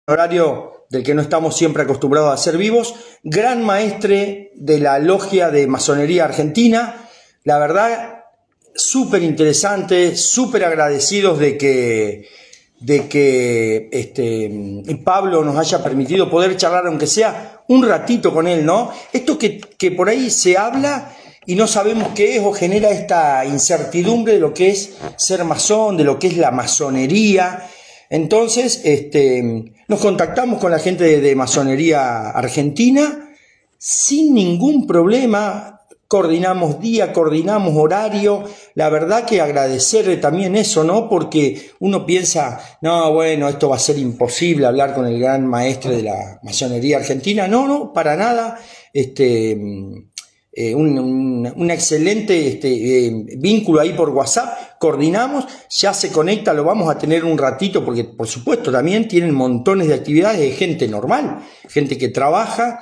horario del que no estamos siempre acostumbrados a ser vivos, gran maestre de la logia de masonería argentina. La verdad, súper interesante, súper agradecidos de que Pablo nos haya permitido poder charlar, aunque sea un ratito con él, ¿no? Esto que por ahí se habla y no sabemos qué es, o genera esta incertidumbre de lo que es ser masón, de lo que es la masonería. Entonces, nos contactamos con la gente de Masonería Argentina sin ningún problema, coordinamos día, coordinamos horario. La verdad que agradecerle también eso, ¿no? Porque uno piensa, no, bueno, esto va a ser imposible hablar con el gran maestre de la Masonería Argentina. No, no, para nada. Un excelente vínculo ahí por WhatsApp, coordinamos, ya se conecta, lo vamos a tener un ratito, porque por supuesto también tienen montones de actividades de gente normal, gente que trabaja,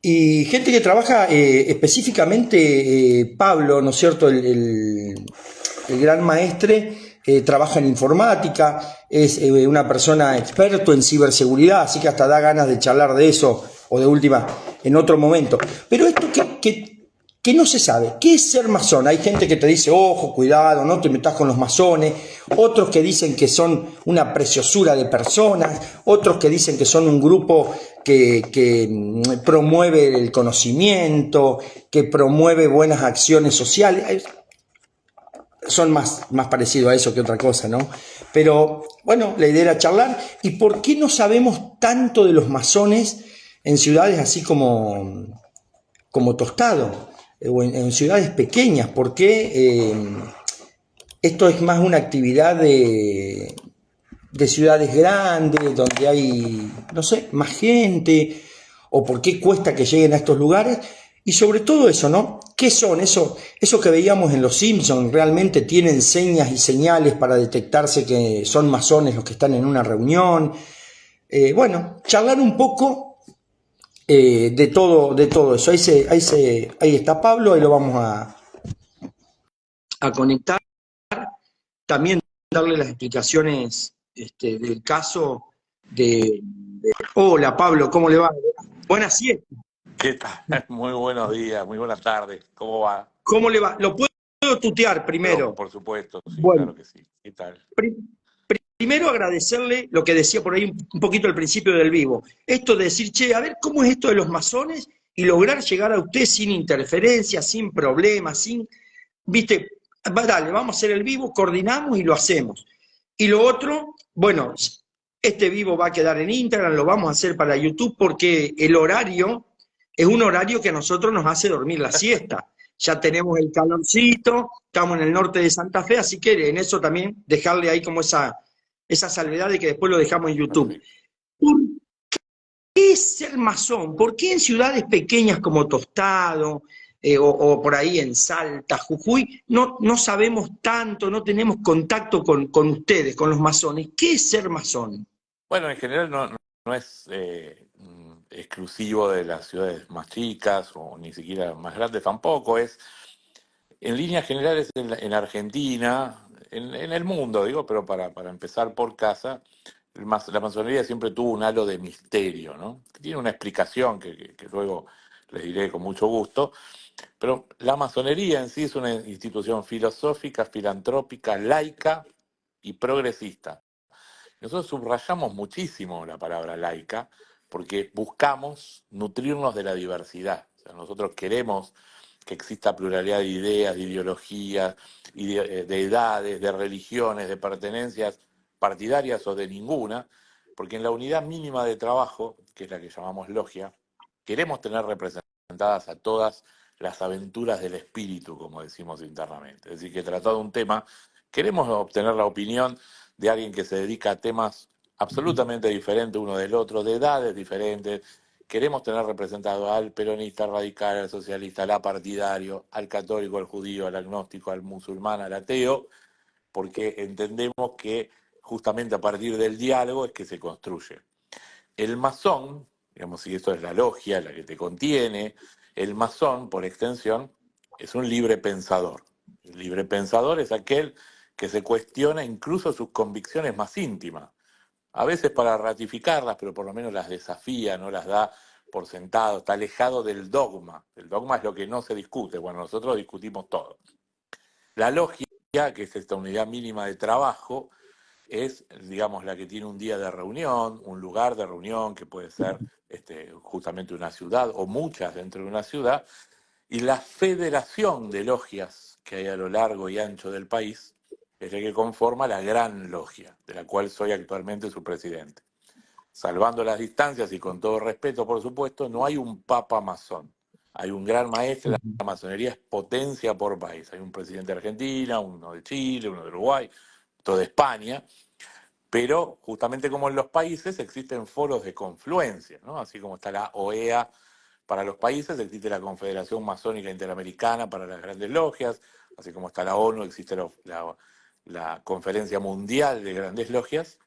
y gente que trabaja específicamente, Pablo, ¿no es cierto? El gran maestre trabaja en informática, es una persona experto en ciberseguridad, así que hasta da ganas de charlar de eso, o de última, en otro momento. Pero esto que no se sabe, ¿qué es ser masón? Hay gente que te dice, ojo, cuidado, no te metas con los masones, otros que dicen que son una preciosura de personas, otros que dicen que son un grupo que promueve el conocimiento, que promueve buenas acciones sociales. Son más parecidos a eso que otra cosa, ¿no? Pero bueno, la idea era charlar. ¿Y por qué no sabemos tanto de los masones en ciudades así como Tostado, o en ciudades pequeñas? ¿Por qué esto es más una actividad de ciudades grandes, donde hay, no sé, más gente? ¿O por qué cuesta que lleguen a estos lugares? Y sobre todo eso, ¿no? ¿Qué son? Eso que veíamos en Los Simpsons, ¿realmente tienen señas y señales para detectarse que son masones los que están en una reunión? Bueno, charlar un poco de todo eso. Ahí está Pablo, ahí lo vamos a conectar. También darle las explicaciones del caso de... Hola Pablo, ¿cómo le va? Buenas siestas. ¿Qué tal? Muy buenos días, muy buenas tardes. ¿Cómo va? ¿Cómo le va? ¿Lo puedo tutear Pero, primero? por supuesto, sí, Bueno, claro que sí. ¿Qué tal? primero agradecerle lo que decía por ahí un poquito al principio del vivo. Esto de decir, che, a ver, ¿cómo es esto de los masones? Y lograr llegar a usted sin interferencia, sin problemas, viste, dale, vamos a hacer el vivo, coordinamos y lo hacemos. Y lo otro, bueno, este vivo va a quedar en Instagram, lo vamos a hacer para YouTube porque el horario es un horario que a nosotros nos hace dormir la siesta. Ya tenemos el calorcito, estamos en el norte de Santa Fe, así que en eso también dejarle ahí como esa salvedad de que después lo dejamos en YouTube. Perfecto. ¿Por qué ser masón? ¿Por qué en ciudades pequeñas como Tostado, o por ahí en Salta, Jujuy, no sabemos tanto, no tenemos contacto con ustedes, con los masones? ¿Qué es ser masón? Bueno, en general no es exclusivo de las ciudades más chicas o ni siquiera más grandes tampoco. En líneas generales, en Argentina, en el mundo, digo, pero para empezar por casa, la masonería siempre tuvo un halo de misterio, ¿no? Que tiene una explicación que luego les diré con mucho gusto. Pero la masonería en sí es una institución filosófica, filantrópica, laica y progresista. Nosotros subrayamos muchísimo la palabra laica porque buscamos nutrirnos de la diversidad. O sea, nosotros queremos que exista pluralidad de ideas, de ideologías, de edades, de religiones, de pertenencias partidarias o de ninguna, porque en la unidad mínima de trabajo, que es la que llamamos logia, queremos tener representadas a todas las aventuras del espíritu, como decimos internamente. Es decir, que tratado un tema, queremos obtener la opinión de alguien que se dedica a temas absolutamente diferentes uno del otro, de edades diferentes. Queremos tener representado al peronista radical, al socialista, al apartidario, al católico, al judío, al agnóstico, al musulmán, al ateo, porque entendemos que justamente a partir del diálogo es que se construye. El masón, digamos, si esto es la logia, la que te contiene, el masón, por extensión, es un libre pensador. El libre pensador es aquel que se cuestiona incluso sus convicciones más íntimas. a veces para ratificarlas, pero por lo menos las desafía, no las da por sentado, está alejado del dogma. El dogma es lo que no se discute, bueno, nosotros discutimos todo. La logia, que es esta unidad mínima de trabajo, es, digamos, la que tiene un día de reunión, un lugar de reunión que puede ser justamente una ciudad o muchas dentro de una ciudad, y la federación de logias que hay a lo largo y ancho del país es la que conforma la Gran Logia, de la cual soy actualmente su presidente. Salvando las distancias y con todo respeto, por supuesto, no hay un papa masón. Hay un gran maestro, la masonería es potencia por país. Hay un presidente de Argentina, uno de Chile, uno de Uruguay, otro de España, pero justamente como en los países existen foros de confluencia, ¿no? Así como está la OEA para los países, existe la Confederación Masónica Interamericana para las grandes logias, así como está la ONU, existe la Conferencia Mundial de Grandes Logias,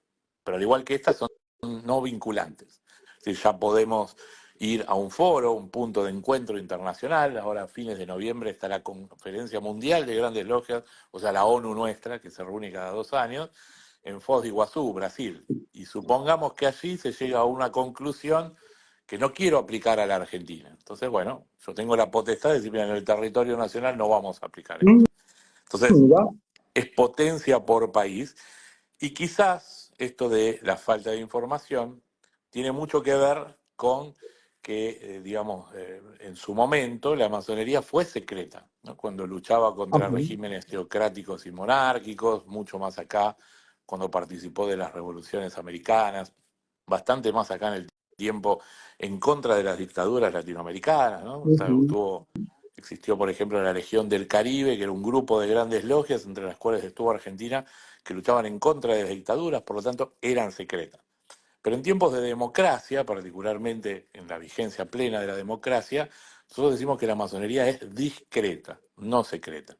pero al igual que estas son no vinculantes. Es decir, ya podemos ir a un foro, un punto de encuentro internacional. Ahora a fines de noviembre está la Conferencia Mundial de Grandes Logias, o sea, la ONU nuestra, que se reúne cada 2 años, en Foz de Iguazú, Brasil. Y supongamos que allí se llega a una conclusión que no quiero aplicar a la Argentina. Entonces, bueno, yo tengo la potestad de decir, mira, en el territorio nacional no vamos a aplicar esto. Entonces, Mira. es potencia por país y quizás esto de la falta de información tiene mucho que ver con que, digamos, en su momento la masonería fue secreta, ¿no? Cuando luchaba contra Ajá. regímenes teocráticos y monárquicos, mucho más acá, cuando participó de las revoluciones americanas, bastante más acá en el tiempo en contra de las dictaduras latinoamericanas, ¿no? O sea, Ujú. existió, por ejemplo, la Legión del Caribe, que era un grupo de grandes logias, entre las cuales estuvo Argentina, que luchaban en contra de las dictaduras, por lo tanto eran secretas. Pero en tiempos de democracia, particularmente en la vigencia plena de la democracia, nosotros decimos que la masonería es discreta, no secreta.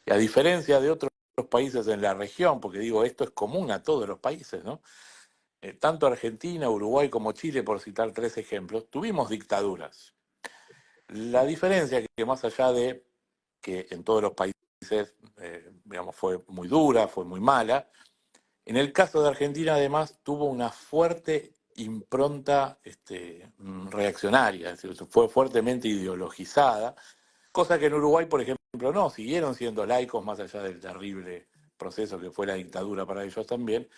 Y a diferencia de otros países en la región, porque digo, esto es común a todos los países, ¿no? Tanto Argentina, Uruguay como Chile, por citar 3 ejemplos, tuvimos dictaduras. La diferencia es que más allá de que en todos los países, digamos, fue muy dura, fue muy mala, en el caso de Argentina, además, tuvo una fuerte impronta reaccionaria, es decir, fue fuertemente ideologizada, cosa que en Uruguay, por ejemplo, no, siguieron siendo laicos más allá del terrible proceso que fue la dictadura para ellos también.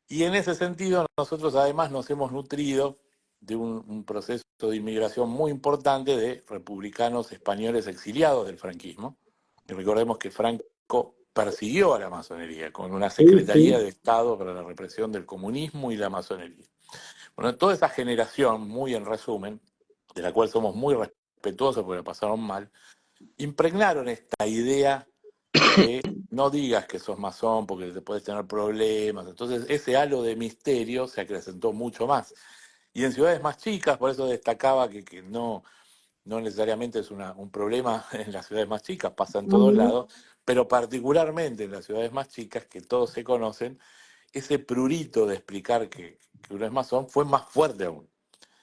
Y en ese sentido, nosotros además nos hemos nutrido de un proceso de inmigración muy importante de republicanos españoles exiliados del franquismo. Y recordemos que Franco persiguió a la masonería con una Sí, Secretaría sí. de Estado para la represión del comunismo y la masonería. Bueno, toda esa generación, muy en resumen, de la cual somos muy respetuosos porque la pasaron mal, impregnaron esta idea de no digas que sos masón porque te puedes tener problemas. Entonces ese halo de misterio se acrecentó mucho más. Y en ciudades más chicas, por eso destacaba que no necesariamente es un problema en las ciudades más chicas, pasa en todos Ujú. lados, pero particularmente en las ciudades más chicas, que todos se conocen, ese prurito de explicar que uno es masón fue más fuerte aún.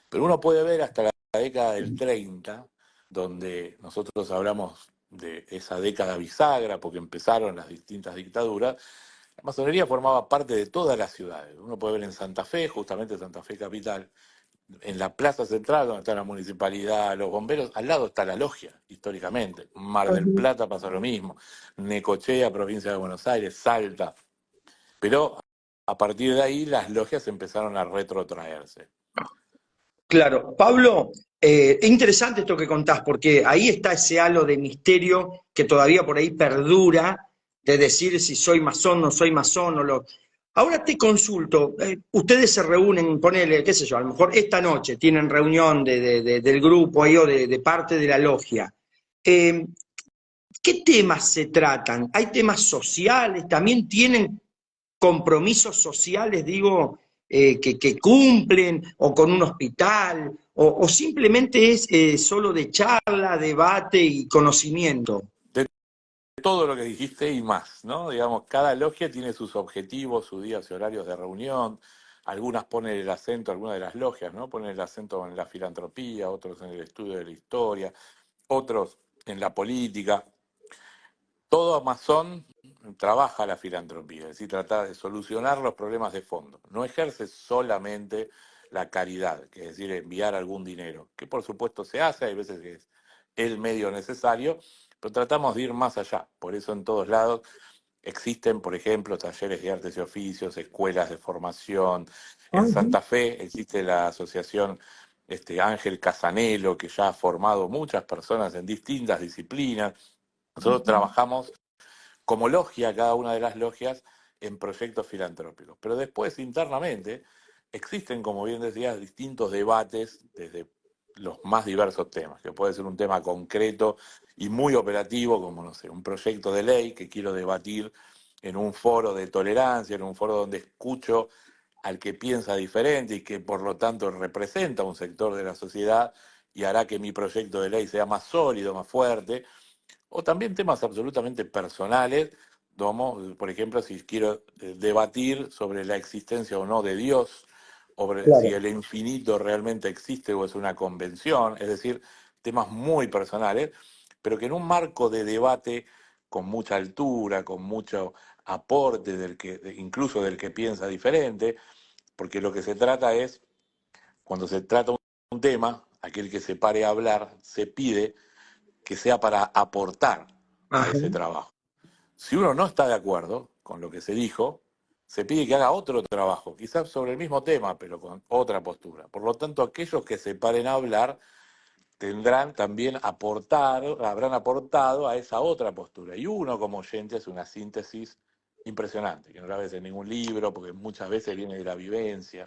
Pero uno puede ver hasta la década del 30, donde nosotros hablamos de esa década bisagra, porque empezaron las distintas dictaduras, la masonería formaba parte de todas las ciudades. Uno puede ver en Santa Fe, justamente Santa Fe capital, en la plaza central, donde está la municipalidad, los bomberos, al lado está la logia, históricamente. Mar del Ajá. Plata pasa lo mismo. Necochea, provincia de Buenos Aires, Salta. Pero a partir de ahí las logias empezaron a retrotraerse. Claro, Pablo, es interesante esto que contás, porque ahí está ese halo de misterio que todavía por ahí perdura, de decir si soy masón, no soy masón, o lo... Ahora te consulto, ustedes se reúnen, ponele, qué sé yo, a lo mejor esta noche tienen reunión del grupo ahí o de parte de la logia. Eh, ¿Qué temas se tratan? ¿Hay temas sociales? ¿También tienen compromisos sociales, digo, que cumplen, o con un hospital, o simplemente es solo de charla, debate y conocimiento? De todo lo que dijiste y más, ¿no? Digamos, cada logia tiene sus objetivos, sus días y horarios de reunión. Algunas ponen el acento, algunas de las logias, ¿no? Ponen el acento en la filantropía, otros en el estudio de la historia, otros en la política. Todo masón, trabaja la filantropía, es decir, trata de solucionar los problemas de fondo. No ejerce solamente la caridad, que es decir, enviar algún dinero, que por supuesto se hace, hay veces que es el medio necesario, pero tratamos de ir más allá. Por eso en todos lados existen, por ejemplo, talleres de artes y oficios, escuelas de formación. En Ajá, Santa Fe existe la asociación Ángel Casanelo, que ya ha formado muchas personas en distintas disciplinas. Nosotros trabajamos como logia, cada una de las logias, en proyectos filantrópicos. Pero después, internamente, existen, como bien decías, distintos debates desde los más diversos temas, que puede ser un tema concreto y muy operativo, como, no sé, un proyecto de ley que quiero debatir en un foro de tolerancia, en un foro donde escucho al que piensa diferente y que por lo tanto representa un sector de la sociedad y hará que mi proyecto de ley sea más sólido, más fuerte, o también temas absolutamente personales, como, por ejemplo, si quiero debatir sobre la existencia o no de Dios, o si claro. el infinito realmente existe o es una convención, es decir, temas muy personales, pero que en un marco de debate con mucha altura, con mucho aporte incluso del que piensa diferente, porque lo que se trata es, cuando se trata un tema, aquel que se pare a hablar, se pide que sea para aportar a Ajá. ese trabajo. Si uno no está de acuerdo con lo que se dijo, se pide que haga otro trabajo, quizás sobre el mismo tema, pero con otra postura. Por lo tanto, aquellos que se paren a hablar tendrán también habrán aportado a esa otra postura. Y uno como oyente hace una síntesis impresionante, que no la ves en ningún libro, porque muchas veces viene de la vivencia.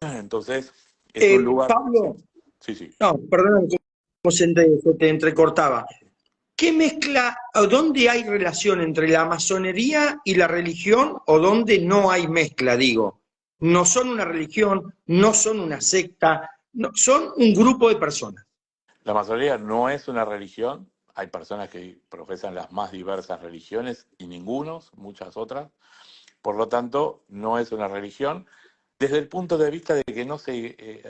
Entonces, es un lugar... Sí, Pablo, sí, sí. no, perdón, como se te entrecortaba. ¿Qué mezcla, o dónde hay relación entre la masonería y la religión o dónde no hay mezcla, digo? No son una religión, no son una secta, no, son un grupo de personas. La masonería no es una religión. Hay personas que profesan las más diversas religiones y muchas otras. Por lo tanto, no es una religión. Desde el punto de vista de que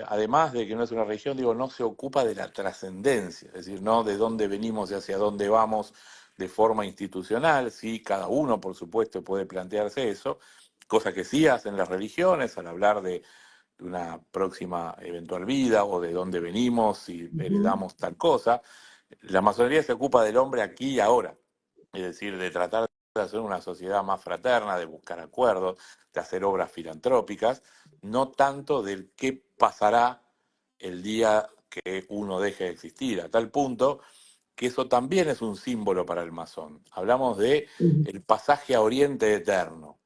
además de que no es una religión, digo, no se ocupa de la trascendencia, es decir, no de dónde venimos y hacia dónde vamos de forma institucional. Sí, cada uno, por supuesto, puede plantearse eso, cosa que sí hacen las religiones al hablar de una próxima eventual vida o de dónde venimos, si Ujú. heredamos tal cosa. La masonería se ocupa del hombre aquí y ahora, es decir, de tratar de hacer una sociedad más fraterna, de buscar acuerdos, de hacer obras filantrópicas, no tanto del qué pasará el día que uno deje de existir, a tal punto que eso también es un símbolo para el masón. Hablamos de el pasaje a Oriente Eterno.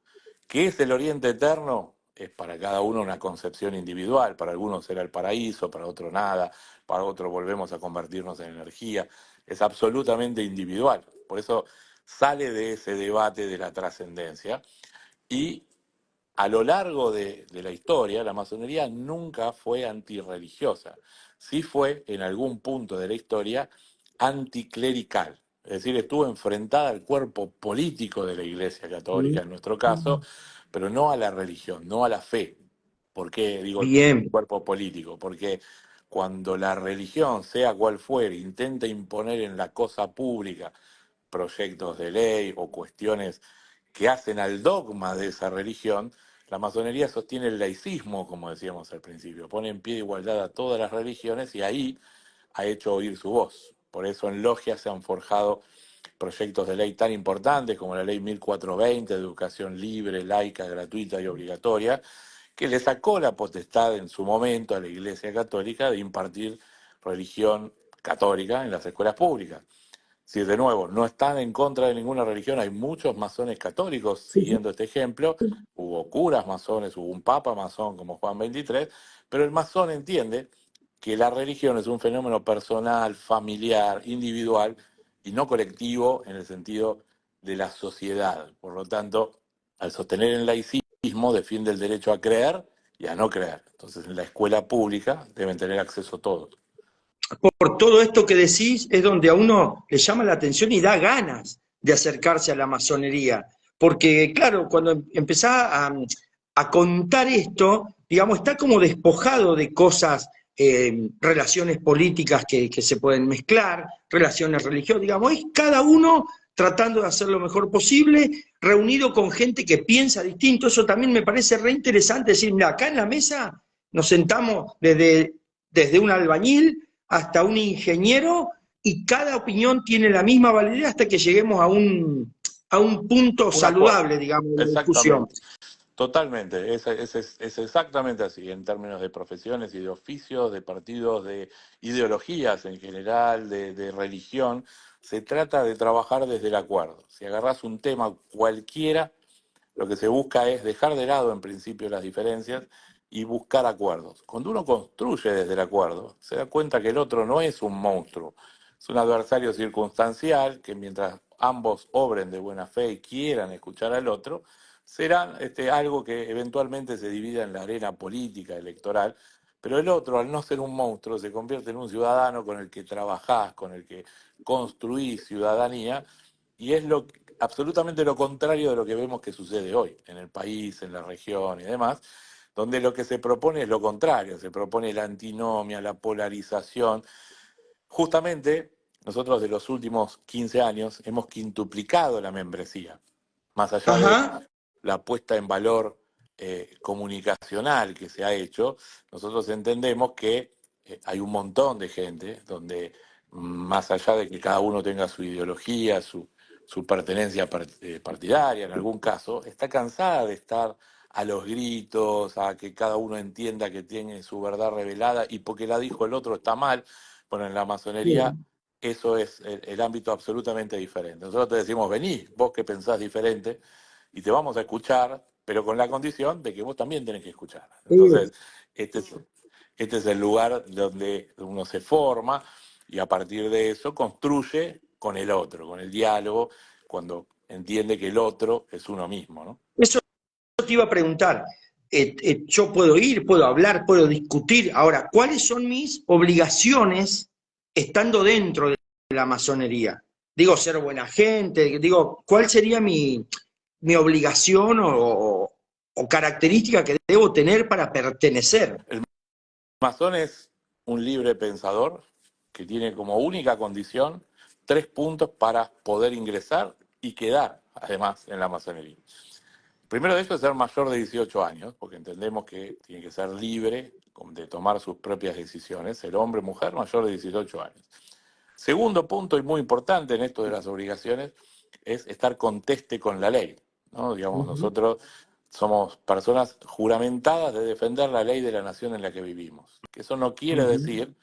¿Qué es el Oriente Eterno? Es para cada uno una concepción individual. Para algunos será el paraíso, para otros nada, para otros volvemos a convertirnos en energía. Es absolutamente individual. Por eso sale de ese debate de la trascendencia y a lo largo de la historia, la masonería nunca fue antirreligiosa. Sí fue, en algún punto de la historia, anticlerical. Es decir, estuvo enfrentada al cuerpo político de la Iglesia Católica, en nuestro caso, pero no a la religión, no a la fe. ¿Por qué digo el Bien. cuerpo político? Porque cuando la religión, sea cual fuere, intenta imponer en la cosa pública proyectos de ley o cuestiones que hacen al dogma de esa religión, la masonería sostiene el laicismo, como decíamos al principio, pone en pie de igualdad a todas las religiones y ahí ha hecho oír su voz. Por eso en logias se han forjado proyectos de ley tan importantes como la ley 1420 de educación libre, laica, gratuita y obligatoria, que le sacó la potestad en su momento a la Iglesia Católica de impartir religión católica en las escuelas públicas. Si de nuevo no están en contra de ninguna religión, hay muchos masones católicos siguiendo este ejemplo, hubo curas masones, hubo un papa masón como Juan XXIII, pero el masón entiende que la religión es un fenómeno personal, familiar, individual y no colectivo en el sentido de la sociedad. Por lo tanto, al sostener el laicismo, defiende el derecho a creer y a no creer. Entonces, en la escuela pública deben tener acceso todos. Por todo esto que decís, es donde a uno le llama la atención y da ganas de acercarse a la masonería. Porque, claro, cuando empezás a contar esto, digamos, está como despojado de cosas, relaciones políticas que se pueden mezclar, relaciones religiosas, digamos, es cada uno tratando de hacer lo mejor posible, reunido con gente que piensa distinto. Eso también me parece re interesante, decir, mira, acá en la mesa nos sentamos desde un albañil hasta un ingeniero y cada opinión tiene la misma validez hasta que lleguemos a un punto Un acuerdo, saludable, digamos, de la discusión. exactamente. Totalmente, es exactamente así en términos de profesiones y de oficios, de partidos, de ideologías en general, de religión. Se trata de trabajar desde el acuerdo. Si agarrás un tema cualquiera, lo que se busca es dejar de lado en principio las diferencias y buscar acuerdos. Cuando uno construye desde el acuerdo, se da cuenta que el otro no es un monstruo, es un adversario circunstancial que mientras ambos obren de buena fe y quieran escuchar al otro, será algo que eventualmente se divida en la arena política, electoral, pero el otro, al no ser un monstruo, se convierte en un ciudadano con el que trabajás, con el que construís ciudadanía, y es absolutamente lo contrario de lo que vemos que sucede hoy en el país, en la región y demás, donde lo que se propone es lo contrario, se propone la antinomia, la polarización. Justamente, nosotros de los últimos 15 años hemos quintuplicado la membresía, más allá de Ajá, la puesta en valor comunicacional que se ha hecho. Nosotros entendemos que hay un montón de gente donde, más allá de que cada uno tenga su ideología, su pertenencia partidaria en algún caso, está cansada de estar a los gritos, a que cada uno entienda que tiene su verdad revelada y porque la dijo el otro está mal. Bueno, en la masonería bien. eso es el ámbito absolutamente diferente. Nosotros te decimos, vení, vos que pensás diferente, y te vamos a escuchar, pero con la condición de que vos también tenés que escuchar. Entonces, este es, este es el lugar donde uno se forma y a partir de eso construye con el otro, con el diálogo, cuando entiende que el otro es uno mismo, ¿no? Eso te iba a preguntar. Yo puedo ir, puedo hablar, puedo discutir. Ahora, ¿cuáles son mis obligaciones estando dentro de la masonería? Digo, ser buena gente, digo, ¿cuál sería mi obligación o característica que debo tener para pertenecer? El masón es un libre pensador que tiene como única condición 3 puntos para poder ingresar y quedar, además, en la masonería. Primero de eso es ser mayor de 18 años, porque entendemos que tiene que ser libre de tomar sus propias decisiones, el hombre, mujer, mayor de 18 años. Segundo punto y muy importante en esto de las obligaciones es estar conteste con la ley, ¿no? Digamos, Ujú, nosotros somos personas juramentadas de defender la ley de la nación en la que vivimos. Que eso no quiere ujú. decir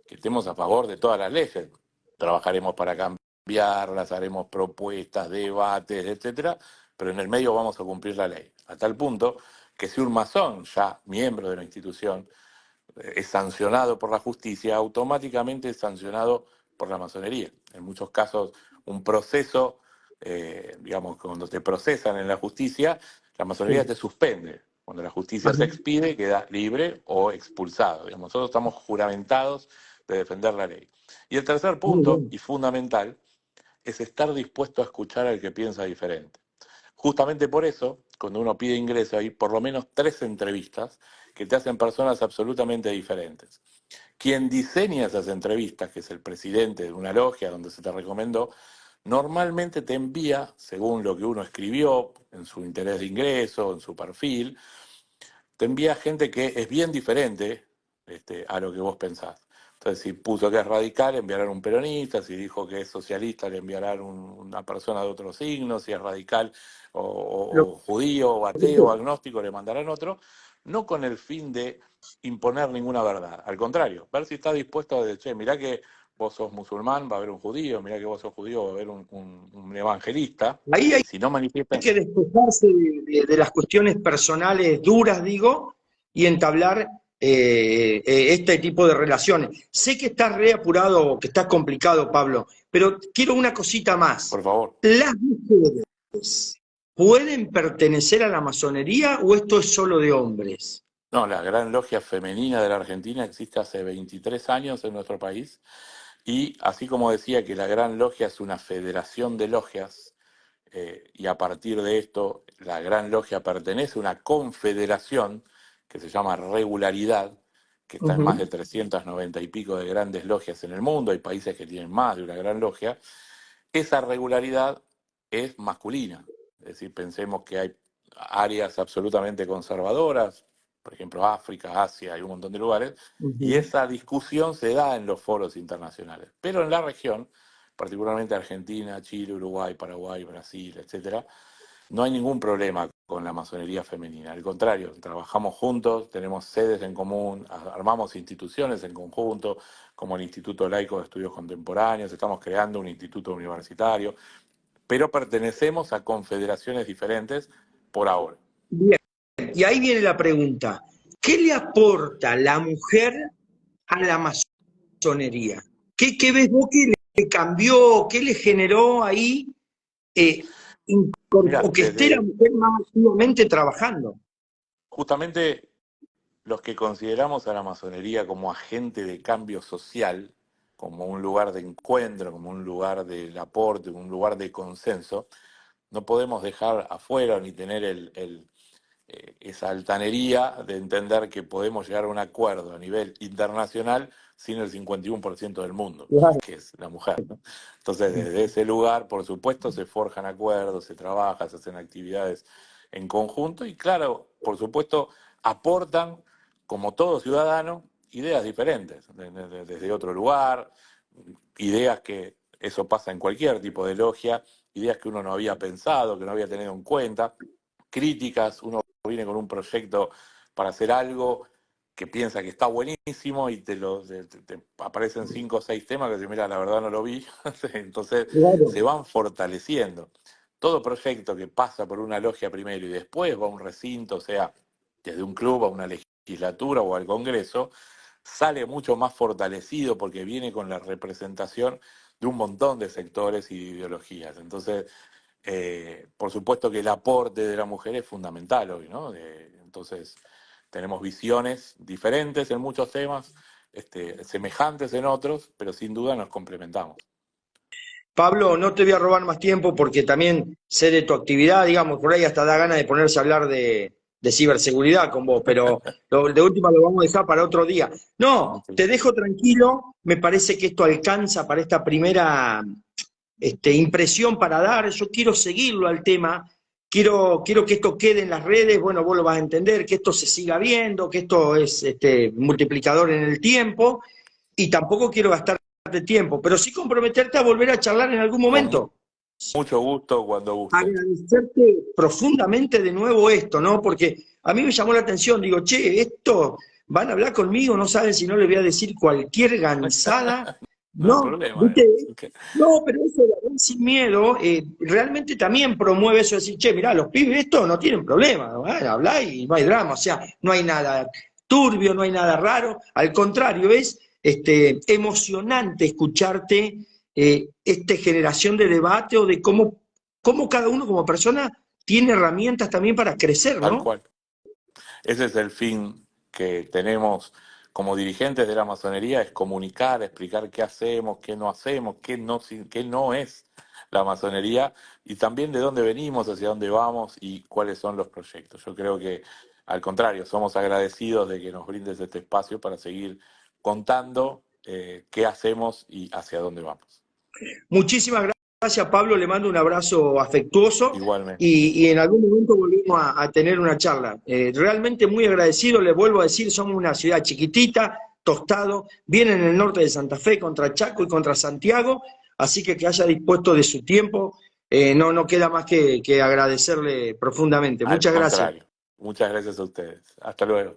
que estemos a favor de todas las leyes. Trabajaremos para cambiarlas, haremos propuestas, debates, etcétera, pero en el medio vamos a cumplir la ley. A tal punto que si un masón, ya miembro de la institución, es sancionado por la justicia, automáticamente es sancionado por la masonería. En muchos casos, un proceso, digamos, cuando te procesan en la justicia, la masonería Sí. te suspende. Cuando la justicia se Ajá. expide, queda libre o expulsado. Digamos, nosotros estamos juramentados de defender la ley. Y el tercer Muy punto, bien. y fundamental, es estar dispuesto a escuchar al que piensa diferente. Justamente por eso, cuando uno pide ingreso, hay por lo menos 3 entrevistas que te hacen personas absolutamente diferentes. Quien diseña esas entrevistas, que es el presidente de una logia donde se te recomendó, normalmente te envía, según lo que uno escribió, en su interés de ingreso, en su perfil, te envía gente que es bien diferente a lo que vos pensás. Entonces, si puso que es radical, enviarán un peronista; si dijo que es socialista, le enviarán una persona de otro signo; si es radical Lo o judío o que ateo o agnóstico, le mandarán otro, no con el fin de imponer ninguna verdad. Al contrario, ver si está dispuesto a decir, che, mirá que vos sos musulmán, va a haber un judío; mirá que vos sos judío, va a haber un evangelista, Ahí y si no hay manifiestan, que despojarse de las cuestiones personales duras, digo, y entablar este tipo de relaciones. Sé que estás re apurado, que estás complicado, Pablo, pero quiero una cosita más. por favor. ¿Las mujeres pueden pertenecer a la masonería o esto es solo de hombres? No, la Gran Logia Femenina de la Argentina existe hace 23 años en nuestro país, y así como decía que la Gran Logia es una federación de logias, y a partir de esto la Gran Logia pertenece a una confederación que se llama Regularidad, que está en más Ujú. de 390 y pico de grandes logias en el mundo. Hay países que tienen más de una Gran Logia. Esa regularidad es masculina. Es decir, pensemos que hay áreas absolutamente conservadoras, por ejemplo África, Asia, hay un montón de lugares, y Ujú. esa discusión se da en los foros internacionales. Pero en la región, particularmente Argentina, Chile, Uruguay, Paraguay, Brasil, etcétera, no hay ningún problema con la masonería femenina. Al contrario, trabajamos juntos, tenemos sedes en común, armamos instituciones en conjunto, como el Instituto Laico de Estudios Contemporáneos, estamos creando un instituto universitario, pero pertenecemos a confederaciones diferentes por ahora. Bien, y ahí viene la pregunta. ¿Qué le aporta la mujer a la masonería? ¿Qué ves vos que le cambió, qué le generó ahí, eh, o Mira, que esté la mujer más activamente trabajando? justamente los que consideramos a la masonería como agente de cambio social, como un lugar de encuentro, como un lugar del aporte, un lugar de consenso, no podemos dejar afuera ni tener esa altanería de entender que podemos llegar a un acuerdo a nivel internacional sin el 51% del mundo, Claro. que es la mujer, ¿no? Entonces, desde ese lugar, por supuesto, se forjan acuerdos, se trabaja, se hacen actividades en conjunto y, claro, por supuesto, aportan, como todo ciudadano, ideas diferentes, desde otro lugar, ideas que eso pasa en cualquier tipo de logia, ideas que uno no había pensado, que no había tenido en cuenta, críticas, uno viene con un proyecto para hacer algo que piensa que está buenísimo y te aparecen 5 o 6 temas que dices, mira, la verdad no lo vi, entonces se Claro. van fortaleciendo. Todo proyecto que pasa por una logia primero y después va a un recinto, o sea, desde un club a una legislatura o al Congreso, sale mucho más fortalecido porque viene con la representación de un montón de sectores y de ideologías. Entonces, por supuesto que el aporte de la mujer es fundamental hoy, ¿no? Entonces, tenemos visiones diferentes en muchos temas, semejantes en otros, pero sin duda nos complementamos. Pablo, no te voy a robar más tiempo porque también sé de tu actividad, digamos, por ahí hasta da ganas de ponerse a hablar de ciberseguridad con vos, pero de última lo vamos a dejar para otro día. No, te dejo tranquilo, me parece que esto alcanza para esta primera impresión para dar, yo quiero seguirlo al tema, quiero que esto quede en las redes, bueno, vos lo vas a entender, que esto se siga viendo, que esto es multiplicador en el tiempo, y tampoco quiero gastarte tiempo, pero sí comprometerte a volver a charlar en algún Con momento. mucho gusto, cuando guste. Agradecerte profundamente de nuevo esto, ¿no? Porque a mí me llamó la atención, digo, che, esto van a hablar conmigo, no saben si no le voy a decir cualquier gansada. No hay No, problema. ¿viste? No, pero eso de hablar sin miedo, realmente también promueve eso de decir, che, mirá, los pibes esto no tienen problema, bueno, hablá y no hay drama, o sea, no hay nada turbio, no hay nada raro, al contrario, es emocionante escucharte esta generación de debate o de cómo cada uno como persona tiene herramientas también para crecer, Tal ¿no? cual. Ese es el fin que tenemos como dirigentes de la masonería, es comunicar, explicar qué hacemos, qué no es la masonería y también de dónde venimos, hacia dónde vamos y cuáles son los proyectos. Yo creo que, al contrario, somos agradecidos de que nos brindes este espacio para seguir contando qué hacemos y hacia dónde vamos. Muchísimas gracias, Pablo, le mando un abrazo afectuoso Igualmente. y en algún momento volvemos a tener una charla. Realmente muy agradecido, les vuelvo a decir, somos una ciudad chiquitita, Tostado, viene en el norte de Santa Fe contra Chaco y contra Santiago, así que haya dispuesto de su tiempo, no queda más que agradecerle profundamente. Al Muchas gracias. contrario. Muchas gracias a ustedes. Hasta luego.